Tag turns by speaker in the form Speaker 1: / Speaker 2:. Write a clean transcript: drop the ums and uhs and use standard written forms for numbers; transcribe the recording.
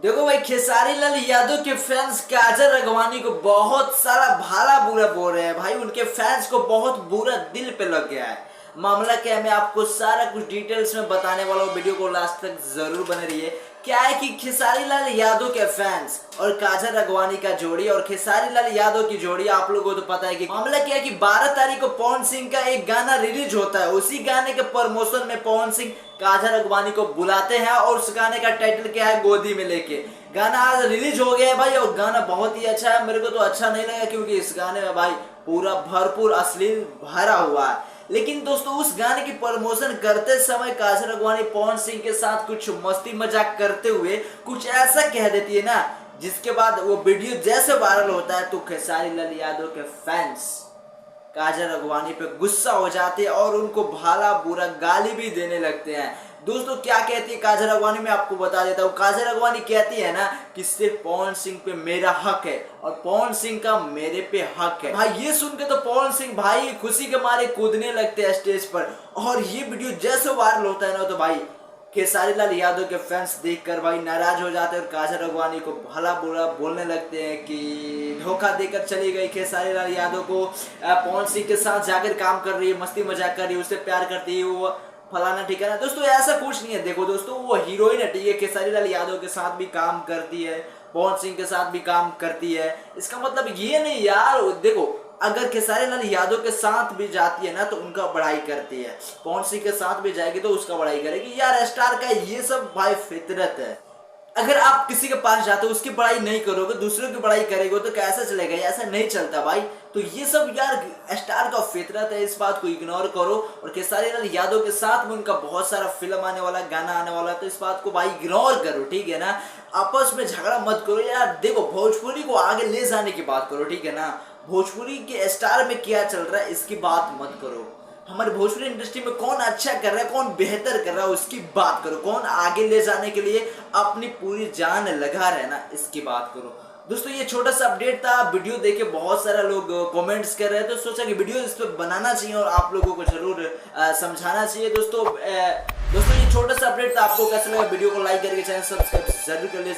Speaker 1: देखो भाई, खेसारी लाल यादव के फैंस काजल राघवानी को बहुत सारा भाला बुरा बोल रहे हैं भाई। उनके फैंस को बहुत बुरा दिल पे लग गया है। मामला क्या है, मैं आपको सारा कुछ डिटेल्स में बताने वाला हूँ। वीडियो को लास्ट तक जरूर बने रहिए। क्या है कि खेसारी लाल यादव के फैंस और काजल राघवानी का जोड़ी और खेसारी लाल यादव की जोड़ी, आप लोगों को तो पता है कि मामला क्या है कि 12 तारीख को पवन सिंह का एक गाना रिलीज होता है। उसी गाने के प्रमोशन में पवन सिंह काजल राघवानी को बुलाते हैं और उस गाने का टाइटल क्या है, गोदी में लेके। गाना आज रिलीज हो गया है भाई और गाना बहुत ही अच्छा है। मेरे को तो अच्छा नहीं लगा क्योंकि इस गाने में भाई पूरा भरपूर अश्लील भरा हुआ है। लेकिन दोस्तों, उस गाने की प्रमोशन करते समय काजल राघवानी पवन सिंह के साथ कुछ मस्ती मजाक करते हुए कुछ ऐसा कह देती है ना, जिसके बाद वो वीडियो जैसे वायरल होता है तो खेसारी लाल यादव के फैंस काजल राघवानी पे गुस्सा हो जाते हैं और उनको भाला बुरा गाली भी देने लगते हैं। दोस्तों, क्या कहती है काजल राघवानी, मैं आपको बता देता हूँ। काजल राघवानी कहती है ना कि सिर्फ पवन सिंह पे मेरा हक है और पवन सिंह का मेरे पे हक है। भाई ये सुन के तो पवन सिंह भाई खुशी के मारे कूदने लगते हैं स्टेज पर। और ये वीडियो जैसे वायरल होता है ना तो भाई खेसारी लाल यादव के फैंस देखकर भाई नाराज हो जाते हैं और काजल राघवानी को भला बुरा बोलने लगते हैं कि धोखा देकर चली गई खेसारी लाल यादव को, पवन सिंह के साथ जाकर काम कर रही है, मस्ती मजाक कर रही है, उससे प्यार करती है, वो फलाना ठीक है ना। दोस्तों ऐसा कुछ नहीं है। देखो दोस्तों, वो हीरोइन है ठीक है, खेसारी लाल यादव के साथ भी काम करती है, पवन सिंह के साथ भी काम करती है। इसका मतलब ये नहीं यार, देखो अगर खेसारी लाल यादव के साथ भी जाती है ना तो उनका बड़ाई करती है, पवन सिंह के साथ भी जाएगी तो उसका बड़ाई करेगी। यार स्टार का ये सब भाई फितरत है। अगर आप किसी के पास जाते हो उसकी बड़ाई नहीं करोगे, दूसरों की बड़ाई करेगे तो कैसा चलेगा? ऐसा नहीं चलता भाई। तो ये सब यार स्टार का फितरत है, इस बात को इग्नोर करो। और खेसारी लाल यादव के साथ में उनका बहुत सारा फिल्म आने वाला, गाना आने वाला, तो इस बात को भाई इग्नोर करो ठीक है ना। आपस में झगड़ा मत करो यार। देखो भोजपुरी को आगे ले जाने की बात करो ठीक है ना। भोजपुरी के स्टार में क्या चल रहा है इसकी बात मत करो। हमारे भोजपुरी इंडस्ट्री में कौन अच्छा कर रहा है, कौन बेहतर कर रहा है उसकी बात करो। कौन आगे ले जाने के लिए अपनी पूरी जान लगा रहा है ना, इसकी बात करो। दोस्तों ये छोटा सा अपडेट था। वीडियो देखे बहुत सारा लोग कमेंट्स कर रहे थे, तो सोचा कि वीडियो इस पर बनाना चाहिए और आप लोगों को जरूर समझाना चाहिए। दोस्तों ये छोटा सा अपडेट था। आपको कैसा लगा? वीडियो को लाइक करके चैनल सब्सक्राइब जरूर कर लीजिए।